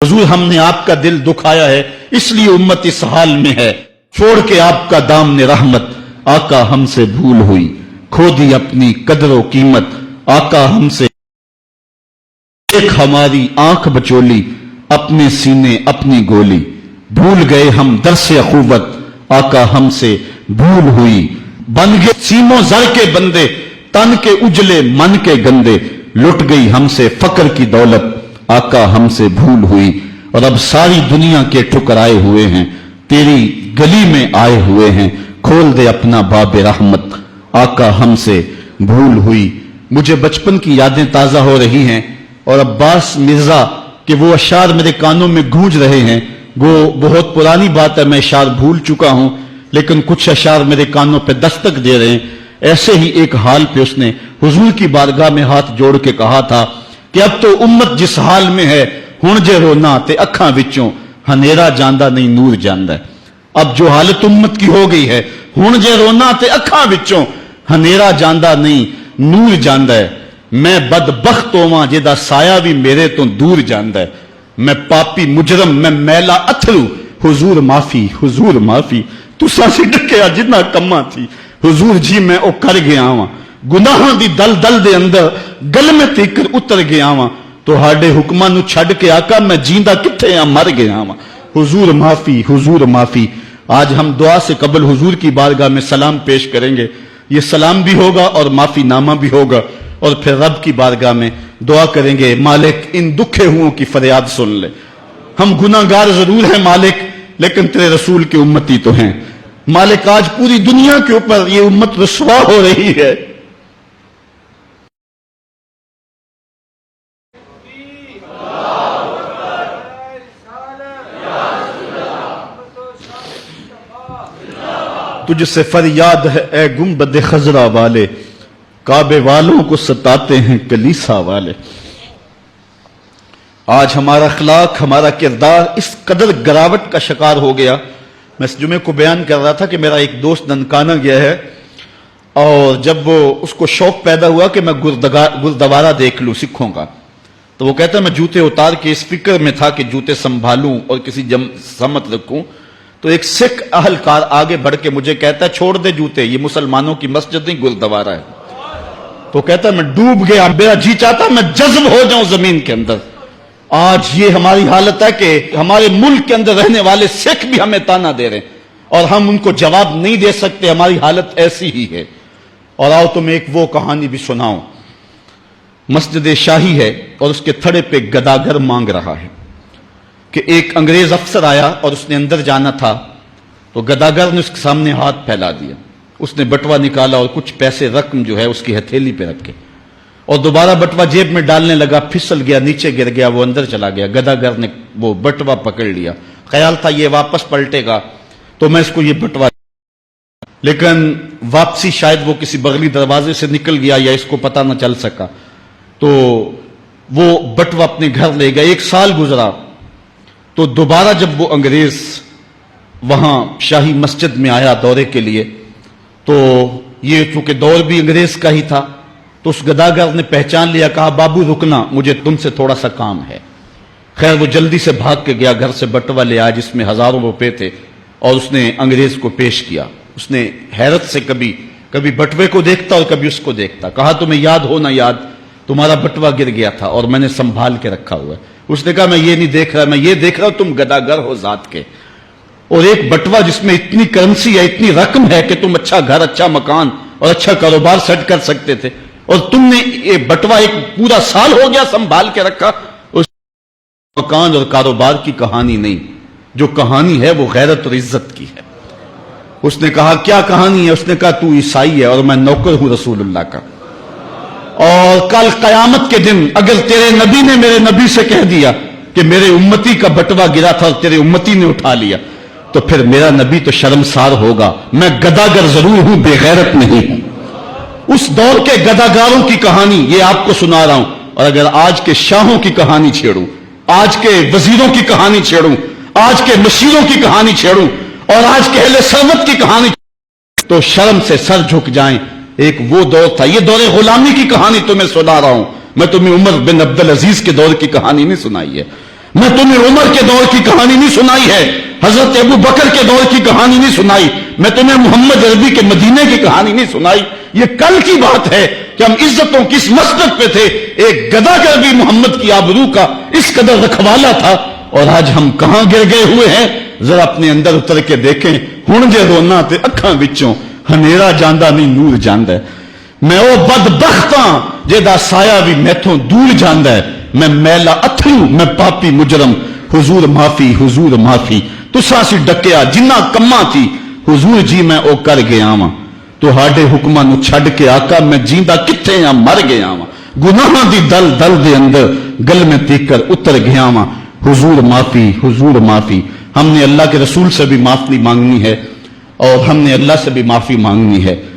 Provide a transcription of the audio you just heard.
حضور ہم نے آپ کا دل دکھایا ہے، اس لیے امت اس حال میں ہے، چھوڑ کے آپ کا دامن رحمت، آقا ہم سے بھول ہوئی، کھو دی اپنی قدر و قیمت، آقا ہم سے ایک ہماری آنکھ بچولی، اپنے سینے اپنی گولی، بھول گئے ہم درس اخوت، آقا ہم سے بھول ہوئی، بن گئے سیموں زر کے بندے، تن کے اجلے من کے گندے، لٹ گئی ہم سے فقر کی دولت، آقا ہم سے بھول ہوئی، اور اب ساری دنیا کے ٹھکرائے ہوئے ہیں، تیری گلی میں آئے ہوئے ہیں، کھول دے اپنا باب رحمت، آقا ہم سے بھول ہوئی۔ مجھے بچپن کی یادیں تازہ ہو رہی ہیں، اور عباس مرزا کہ وہ اشعار میرے کانوں میں گونج رہے ہیں، وہ بہت پرانی بات ہے، میں اشعار بھول چکا ہوں، لیکن کچھ اشعار میرے کانوں پہ دستک دے رہے ہیں۔ ایسے ہی ایک حال پہ اس نے حضور کی بارگاہ میں ہاتھ جوڑ کے کہا تھا کہ اب تو امت جس حال میں ہے، ہن جے رونا تے اکھاں وچوں ہنیرا جاندہ نہیں نور جاندہ ہے۔ اب جو حالت امت کی ہو گئی ہے، ہن جے رونا تے اکھاں وچوں ہنیرا جاندہ نہیں نور جاندہ ہے۔ میں بدبخت ہوواں جدا سایہ بھی میرے تو دور جاندہ ہے، میں پاپی مجرم میں میلا اتھرو، حضور معافی حضور معافی، تساں سی ڈکیا جتنا کما تھی، حضور جی میں او کر گیا ہاں، گناہاں دی دل دل دے اندر گل میں تیکر اتر گیا ہاں، تو ہاڈے حکماں نو چھڈ کے آقا میں جیندہ کتھے ہاں مر گیا ہاں، حضور معافی حضور معافی۔ آج ہم دعا سے قبل حضور کی بارگاہ میں سلام پیش کریں گے، یہ سلام بھی ہوگا اور معافی نامہ بھی ہوگا، اور پھر رب کی بارگاہ میں دعا کریں گے، مالک ان دکھے ہوں کی فریاد سن لے، ہم گناہگار ضرور ہیں مالک، لیکن تیرے رسول کے امتی تو ہیں مالک۔ آج پوری دنیا کے اوپر یہ امت رسوا ہو رہی ہے، تجھ سے فریاد ہے اے گنبد خضرا والے، کعبے والوں کو ستاتے ہیں کلیسا والے۔ آج ہمارا اخلاق ہمارا کردار اس قدر گراوٹ کا شکار ہو گیا۔ میں اس جمعے کو بیان کر رہا تھا کہ میرا ایک دوست ننکانہ گیا ہے، اور جب وہ اس کو شوق پیدا ہوا کہ میں گردوارہ دیکھ لوں سکھوں کا، تو وہ کہتا ہے میں جوتے اتار کے اس فکر میں تھا کہ جوتے سنبھالوں اور کسی سمت رکھوں، تو ایک سکھ اہلکار آگے بڑھ کے مجھے کہتا ہے چھوڑ دے جوتے، یہ مسلمانوں کی مسجد نہیں گردوارہ ہے۔ تو کہتا ہے میں ڈوب گیا، میرا جی چاہتا میں جذب ہو جاؤں زمین کے اندر۔ آج یہ ہماری حالت ہے کہ ہمارے ملک کے اندر رہنے والے سکھ بھی ہمیں تانا دے رہے ہیں، اور ہم ان کو جواب نہیں دے سکتے، ہماری حالت ایسی ہی ہے۔ اور آؤ تمہیں ایک وہ کہانی بھی سناؤں۔ مسجد شاہی ہے اور اس کے تھڑے پہ گداگر مانگ رہا ہے کہ ایک انگریز افسر آیا اور اس نے اندر جانا تھا، تو گداگر نے اس کے سامنے ہاتھ پھیلا دیا، اس نے بٹوا نکالا اور کچھ پیسے رقم جو ہے اس کی ہتھیلی پہ رکھے، اور دوبارہ بٹوا جیب میں ڈالنے لگا، پھسل گیا، نیچے گر گیا، وہ اندر چلا گیا۔ گداگر نے وہ بٹوا پکڑ لیا، خیال تھا یہ واپس پلٹے گا تو میں اس کو یہ بٹوا، لیکن واپسی شاید وہ کسی بغلی دروازے سے نکل گیا یا اس کو پتہ نہ چل سکا، تو وہ بٹوا اپنے گھر لے گیا۔ 1 سال گزرا تو دوبارہ جب وہ انگریز وہاں شاہی مسجد میں آیا دورے کے لیے، تو یہ چونکہ دور بھی انگریز کا ہی تھا، تو اس گداگر نے پہچان لیا، کہا بابو رکنا، مجھے تم سے تھوڑا سا کام ہے۔ خیر وہ جلدی سے بھاگ کے گیا، گھر سے بٹوا لے آیا جس میں ہزاروں روپے تھے، اور اس نے انگریز کو پیش کیا۔ اس نے حیرت سے کبھی بٹوے کو دیکھتا اور کبھی اس کو دیکھتا، کہا تمہیں یاد ہو نہ یاد، تمہارا بٹوا گر گیا تھا اور میں نے سنبھال کے رکھا ہوا ہے۔ اس نے کہا میں یہ نہیں دیکھ رہا، میں یہ دیکھ رہا ہوں تم گداگر ہو ذات کے، اور ایک بٹوا جس میں اتنی کرنسی ہے، اتنی رقم ہے کہ تم اچھا گھر، اچھا مکان اور اچھا کاروبار سیٹ کر سکتے تھے، اور تم نے یہ بٹوا ایک پورا سال ہو گیا سنبھال کے رکھا۔ اس مکان اور کاروبار کی کہانی نہیں، جو کہانی ہے وہ غیرت اور عزت کی ہے۔ اس نے کہا کیا کہانی ہے؟ اس نے کہا تو عیسائی ہے اور میں نوکر ہوں رسول اللہ کا، اور کل قیامت کے دن اگر تیرے نبی نے میرے نبی سے کہہ دیا کہ میرے امتی کا بٹوا گرا تھا اور تیرے امتی نے اٹھا لیا، تو پھر میرا نبی تو شرمسار ہوگا۔ میں گداگر ضرور ہوں، بے غیرت نہیں ہوں۔ اس دور کے گداگاروں کی کہانی یہ آپ کو سنا رہا ہوں، اور اگر آج کے شاہوں کی کہانی چھیڑوں، آج کے وزیروں کی کہانی چھیڑوں، آج کے مشیروں کی کہانی چھیڑوں، اور آج کے اہل ثروت کی کہانی، تو شرم سے سر جھک جائیں۔ ایک وہ دور تھا، یہ دور غلامی کی کہانی تمہیں سنا رہا ہوں، میں تمہیں عمر بن عبدالعزیز کے دور کی کہانی نہیں سنائی ہے۔ میں تمہیں عمر کے دور کی کہانی نہیں سنائی ہے, حضرت ابو بکر کے دور کی کہانی نہیں سنائی, میں تمہیں محمد عربی کے مدینے کی کہانی نہیں سنائی. یہ کل کی بات ہے کہ ہم عزتوں کس مسجد پہ تھے, ایک گدا کا بھی محمد کی آبرو کا اس قدر رکھوالا تھا, اور آج ہم کہاں گر گئے ہوئے ہیں. ذرا اپنے اندر اتر کے دیکھیں, ہن جے رونا تے اکھاں وچوں ہنیرا جاندا نہیں نور جاندا ہے. میں او بدبخت ہاں جہدا سایہ بھی میتھوں دور جاندا ہے. میں میلا اتھرو, میں پاپی مجرم, حضور معافی حضور معافی. تساں سی ڈکیا جنہ کماں تھی, حضور جی میں او کر گیا واں. تہاڈے حکماں نو چھڈ کے آقا میں جیندا کتھے ہاں, مر گیا واں. گناہاں دی دل دل دے اندر گل میں تیکر اتر گیا واں. حضور معافی حضور معافی. ہم نے اللہ کے رسول سے بھی معافی مانگنی ہے, اور ہم نے اللہ سے بھی معافی مانگنی ہے.